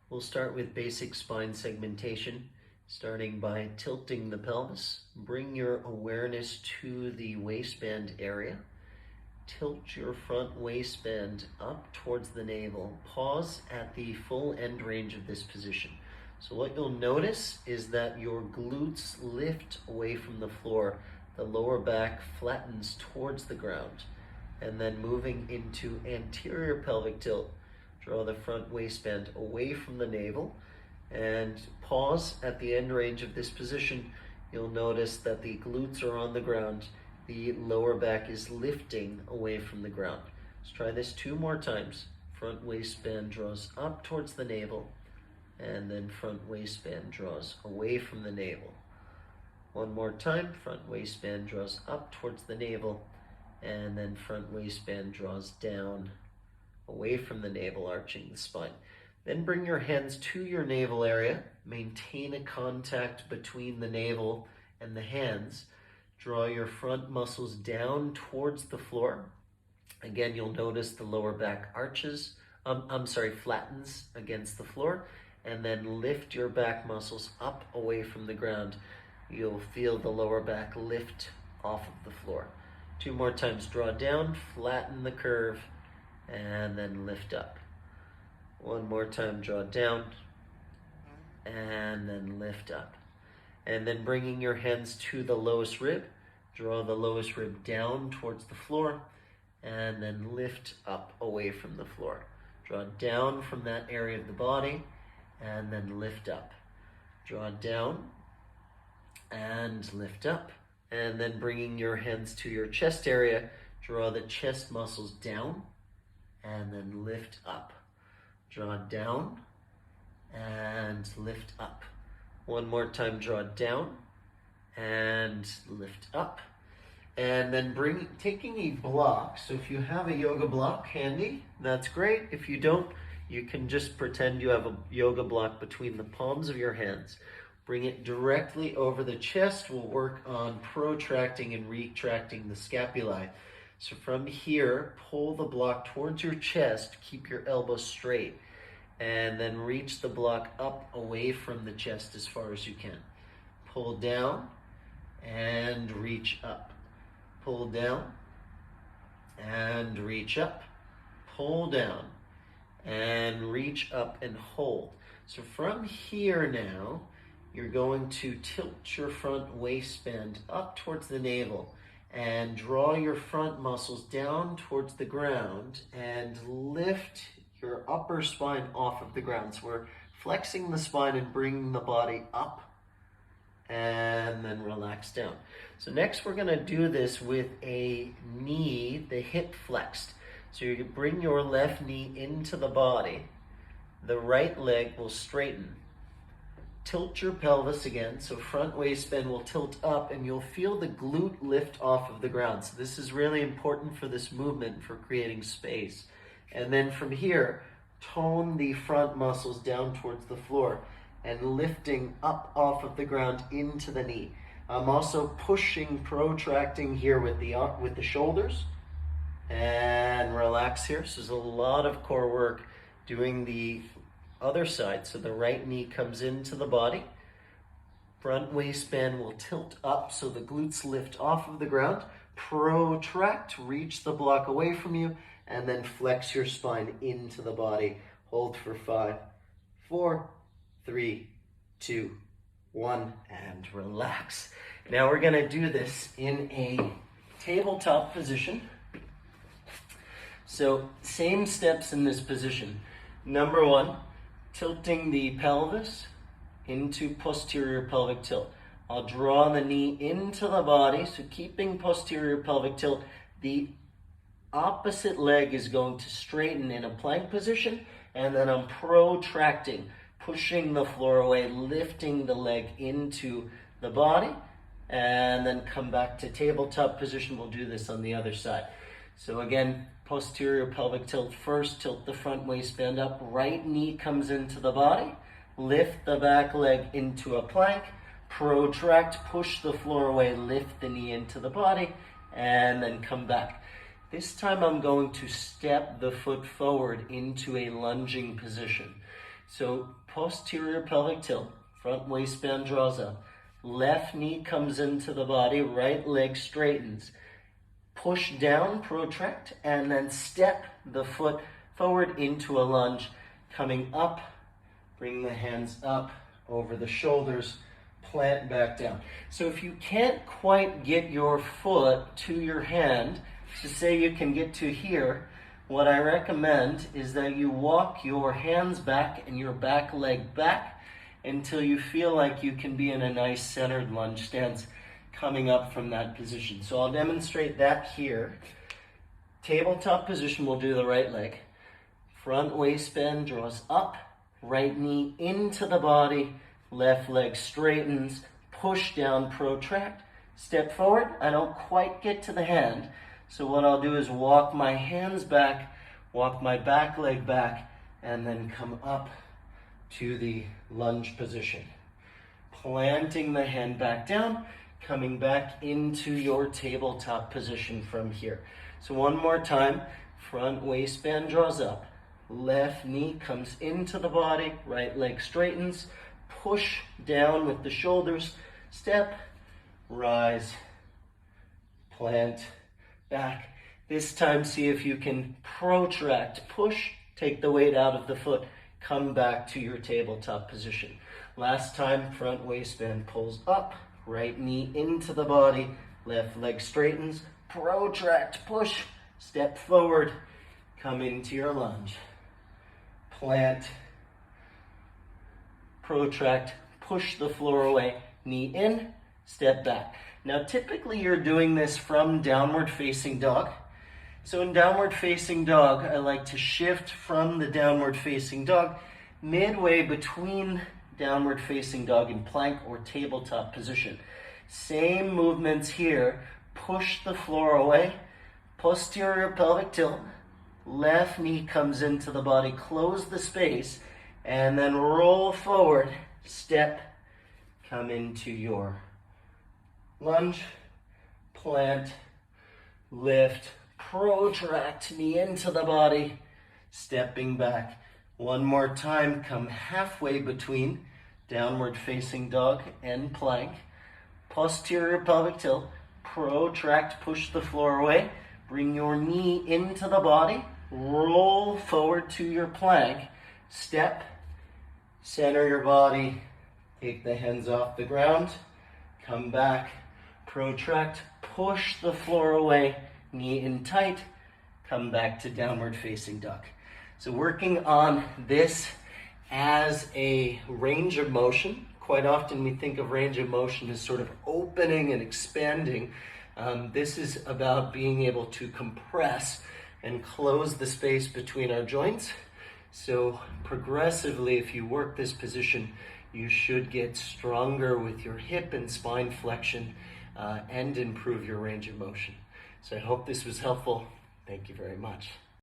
We'll start with basic spine segmentation, starting by tilting the pelvis. Bring your awareness to the waistband area. Tilt your front waistband up towards the navel. Pause at the full end range of this position. So what you'll notice is that your glutes lift away from the floor. The lower back flattens towards the ground. And then moving into anterior pelvic tilt. Draw the front waistband away from the navel and pause at the end range of this position. You'll notice that the glutes are on the ground. The lower back is lifting away from the ground. Let's try this 2 more times. Front waistband draws up towards the navel, and then front waistband draws away from the navel. 1 more time. Front waistband draws up towards the navel, and then front waistband draws down away from the navel, arching the spine. Then bring your hands to your navel area. Maintain a contact between the navel and the hands. Draw your front muscles down towards the floor. Again, you'll notice the lower back flattens against the floor, and then lift your back muscles up away from the ground. You'll feel the lower back lift off of the floor. 2 more times. Draw down, flatten the curve, and then lift up. 1 more time. Draw down, and then lift up. And then bringing your hands to the lowest rib, draw the lowest rib down towards the floor, and then lift up away from the floor. Draw down from that area of the body, and then lift up. Draw down, and lift up. And then bringing your hands to your chest area, draw the chest muscles down, and then lift up. Draw down, and lift up. 1 more time. Draw down and lift up. And then taking a block. So if you have a yoga block handy, that's great. If you don't, you can just pretend you have a yoga block between the palms of your hands. Bring it directly over the chest. We'll work on protracting and retracting the scapulae. So from here, pull the block towards your chest. Keep your elbows straight. And then reach the block up away from the chest as far as you can. Pull down and reach up. Pull down and reach up. Pull down and reach up and hold. So from here now, you're going to tilt your front waistband up towards the navel and draw your front muscles down towards the ground and lift your upper spine off of the ground. So we're flexing the spine and bringing the body up and then relax down. So next we're going to do this with a knee, the hip flexed. So you bring your left knee into the body. The right leg will straighten. Tilt your pelvis again. So front waistband will tilt up and you'll feel the glute lift off of the ground. So this is really important for this movement, for creating space. And then from here, tone the front muscles down towards the floor and lifting up off of the ground into the knee. I'm also pushing, protracting here with the shoulders, and relax here. So there's a lot of core work doing the other side. So the right knee comes into the body. Front waistband will tilt up so the glutes lift off of the ground. Protract, reach the block away from you, and then flex your spine into the body. Hold for 5, 4, 3, 2, 1, and relax. Now we're gonna do this in a tabletop position. So same steps in this position. Number 1, tilting the pelvis into posterior pelvic tilt. I'll draw the knee into the body, so keeping posterior pelvic tilt. The opposite leg is going to straighten in a plank position, and then I'm protracting, pushing the floor away, lifting the leg into the body, and then come back to tabletop position. We'll do this on the other side. So again, posterior pelvic tilt first, tilt the front waistband up, right knee comes into the body, lift the back leg into a plank, protract, push the floor away, lift the knee into the body, and then come back. This time I'm going to step the foot forward into a lunging position. So posterior pelvic tilt, front waistband draws up, left knee comes into the body, right leg straightens. Push down, protract, and then step the foot forward into a lunge, coming up, bring the hands up over the shoulders, plant back down. So if you can't quite get your foot to your hand, to say you can get to here, what I recommend is that you walk your hands back and your back leg back until you feel like you can be in a nice centered lunge stance coming up from that position. So I'll demonstrate that here. Tabletop position, we'll do the right leg. Front waistband draws up, right knee into the body, left leg straightens, push down, protract, step forward. I don't quite get to the hand, so what I'll do is walk my hands back, walk my back leg back, and then come up to the lunge position. Planting the hand back down, coming back into your tabletop position from here. So one more time, front waistband draws up, left knee comes into the body, right leg straightens, push down with the shoulders, step, rise, plant, back. This time see if you can protract, push, take the weight out of the foot, come back to your tabletop position. Last time, front waistband pulls up, right knee into the body, left leg straightens, protract, push, step forward, come into your lunge. Plant, protract, push the floor away, knee in, step back. Now typically you're doing this from downward facing dog. So in downward facing dog, I like to shift from the downward facing dog midway between downward facing dog and plank or tabletop position. Same movements here. Push the floor away, posterior pelvic tilt, left knee comes into the body, close the space, and then roll forward, step, come into your lunge, plant, lift, protract, knee into the body, stepping back. One more time, come halfway between downward facing dog and plank, posterior pelvic tilt, protract, push the floor away, bring your knee into the body, roll forward to your plank, step, center your body, take the hands off the ground, come back, protract, push the floor away, knee in tight, come back to downward facing dog. So working on this as a range of motion. Quite often we think of range of motion as sort of opening and expanding. This is about being able to compress and close the space between our joints. So progressively, if you work this position, you should get stronger with your hip and spine flexion and improve your range of motion. So I hope this was helpful. Thank you very much.